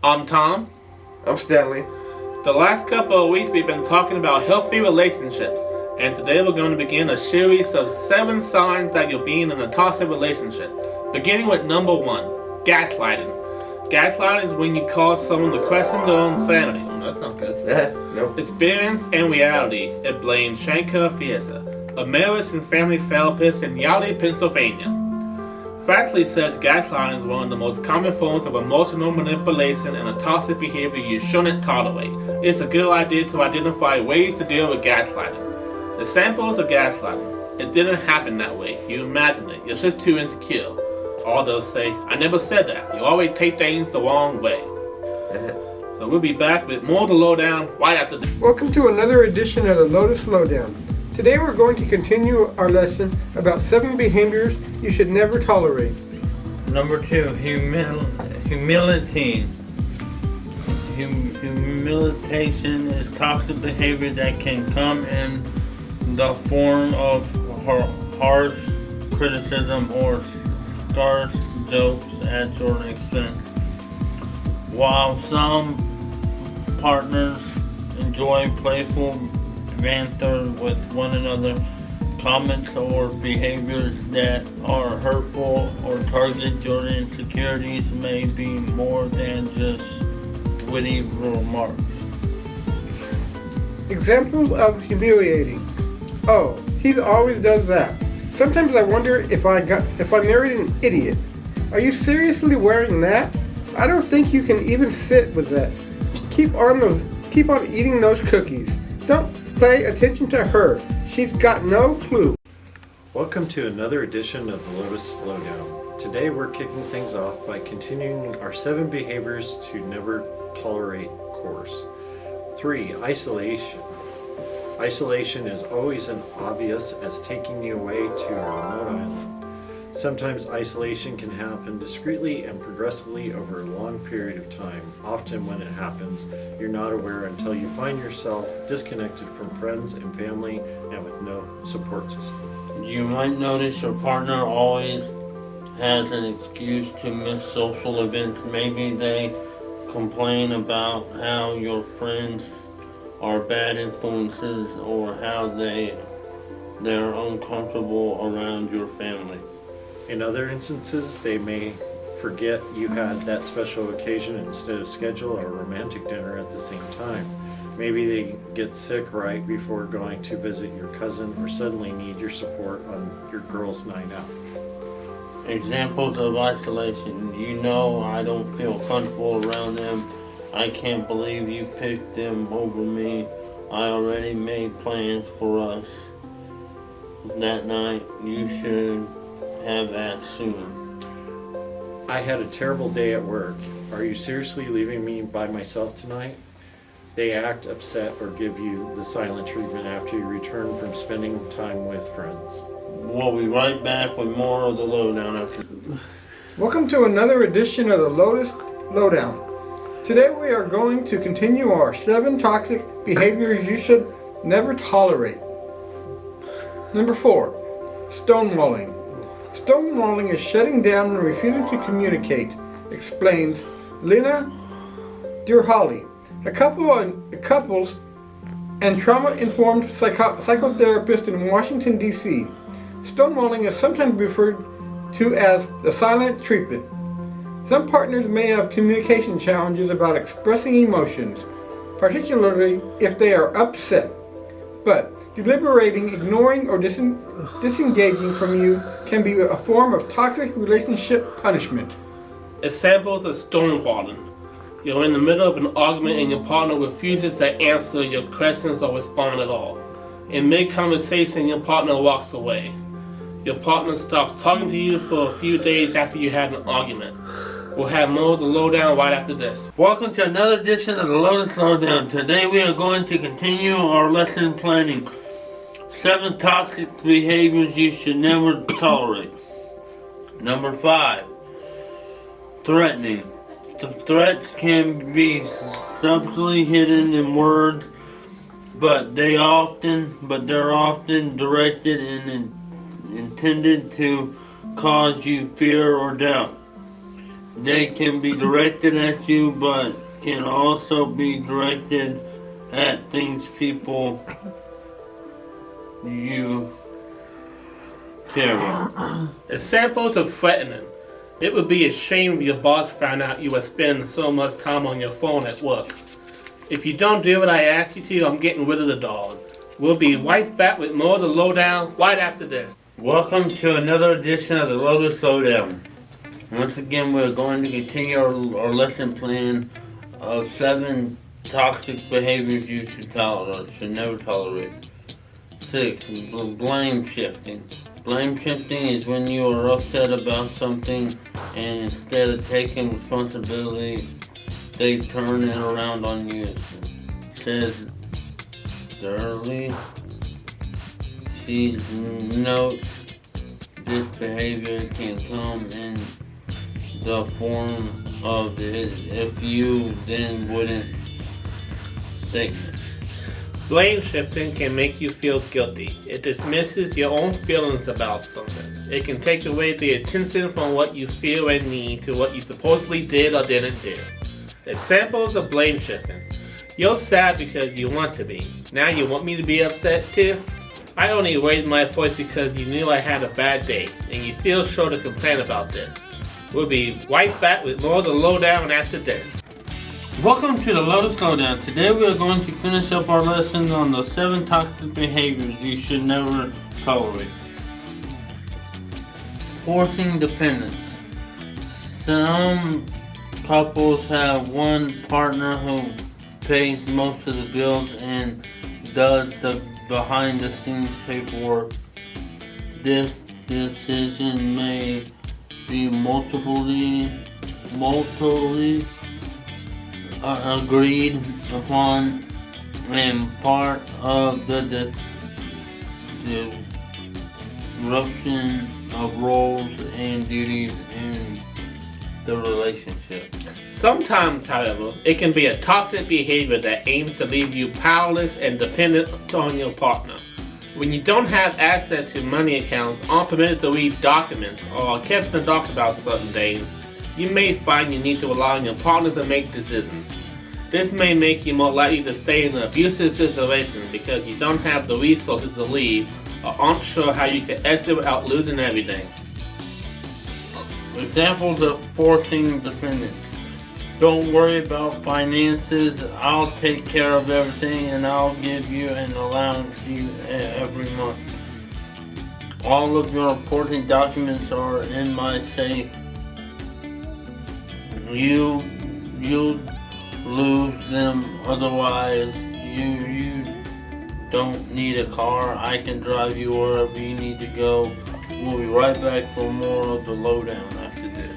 I'm Tom. I'm Stanley. The last couple of weeks we've been talking about healthy relationships, and today we're going to begin a series of 7 signs that you're being in a toxic relationship. Beginning with number 1, gaslighting. Gaslighting is when you cause someone to question their own sanity. That's not good. Nope. Experience and reality. It blames Shanka Fiesta, a marriage and family therapist in Yardley, Pennsylvania. Factly says gaslighting is one of the most common forms of emotional manipulation and a toxic behavior you shouldn't tolerate. It's a good idea to identify ways to deal with gaslighting. Examples of gaslighting. It didn't happen that way. You imagined it. You're just too insecure. Or they'll say, I never said that. You always take things the wrong way. So we'll be back with more of the Lowdown right after this. Welcome to another edition of the Lotus Lowdown. Today we're going to continue our lesson about 7 behaviors you should never tolerate. Number 2, humility. Humiliation is toxic behavior that can come in the form of harsh criticism or scarce jokes at your expense. While some partners enjoy playful banter with one another, comments or behaviors that are hurtful or target your insecurities may be more than just witty remarks. Examples of humiliating. Oh, he always does that. Sometimes I wonder if I married an idiot. Are you seriously wearing that? I don't think you can even sit with that. Keep on eating those cookies. Don't pay attention to her. She's got no clue. Welcome to another edition of the Lotus Lowdown. Today we're kicking things off by continuing our 7 behaviors to never tolerate course. 3, isolation. Isolation is always as obvious as taking you away to a remote island. Sometimes isolation can happen discreetly and progressively over a long period of time. Often when it happens, you're not aware until you find yourself disconnected from friends and family and with no support system. You might notice your partner always has an excuse to miss social events. Maybe they complain about how your friends are bad influences or how they're uncomfortable around your family. In other instances, they may forget you had that special occasion and instead of schedule a romantic dinner at the same time. Maybe they get sick right before going to visit your cousin or suddenly need your support on your girls' night out. Examples of isolation. You know, I don't feel comfortable around them. I can't believe you picked them over me. I already made plans for us that night. You should have asked sooner. I had a terrible day at work. Are you seriously leaving me by myself tonight? They act upset or give you the silent treatment after you return from spending time with friends. We'll be right back with more of the Lowdown after. Welcome to another edition of the Lotus Lowdown. Today we are going to continue our 7 toxic behaviors you should never tolerate. Number 4, stonewalling. Stonewalling is shutting down and refusing to communicate, explains Lena Durhali, a couples and trauma-informed psychotherapist in Washington, D.C. Stonewalling is sometimes referred to as the silent treatment. Some partners may have communication challenges about expressing emotions, particularly if they are upset, but deliberating, ignoring, or disengaging from you can be a form of toxic relationship punishment. Examples of stonewalling. You're in the middle of an argument and your partner refuses to answer your questions or respond at all. In mid-conversation, your partner walks away. Your partner stops talking to you for a few days after you had an argument. We'll have more of the Lowdown right after this. Welcome to another edition of the Lotus Lowdown. Today we are going to continue our lesson planning. 7 toxic behaviors you should never tolerate. Number 5, threatening. The threats can be subtly hidden in words, but they're often directed and intended to cause you fear or doubt. They can be directed at you, but can also be directed at things people you care about. Examples of threatening. It would be a shame if your boss found out you were spending so much time on your phone at work. If you don't do what I ask you to, I'm getting rid of the dog. We'll be right back with more of the lowdown right after this. Welcome to another edition of the Lotus Lowdown. Once again, we're going to continue our lesson plan of 7 toxic behaviors you should never tolerate. 6. Blame shifting. Blame shifting is when you are upset about something and instead of taking responsibility, they turn it around on you. It says Shirley, she notes this behavior can come in the form of this if you then wouldn't statement. Blame shifting can make you feel guilty. It dismisses your own feelings about something. It can take away the attention from what you feel and need to what you supposedly did or didn't do. Examples of blame shifting. You're sad because you want to be. Now you want me to be upset too? I only raised my voice because you knew I had a bad day, and you still sure to complain about this. We'll be right back with more of the lowdown after this. Welcome to the Lotus Lowdown. Today we are going to finish up our lesson on the 7 toxic behaviors you should never tolerate. Forcing dependence. Some couples have one partner who pays most of the bills and does the behind the scenes paperwork. This decision may be multiply agreed upon and part of the disruption of roles and duties in the relationship. Sometimes, however, it can be a toxic behavior that aims to leave you powerless and dependent on your partner. When you don't have access to money accounts, aren't permitted to read documents, or are kept in the dark about certain days, you may find you need to rely on your partner to make decisions. This may make you more likely to stay in an abusive situation because you don't have the resources to leave or aren't sure how you can exit without losing everything. Examples of forcing dependence. Don't worry about finances. I'll take care of everything and I'll give you an allowance every month. All of your important documents are in my safe. You'll lose them otherwise. You don't need a car. I can drive you wherever you need to go. We'll be right back for more of the lowdown after this.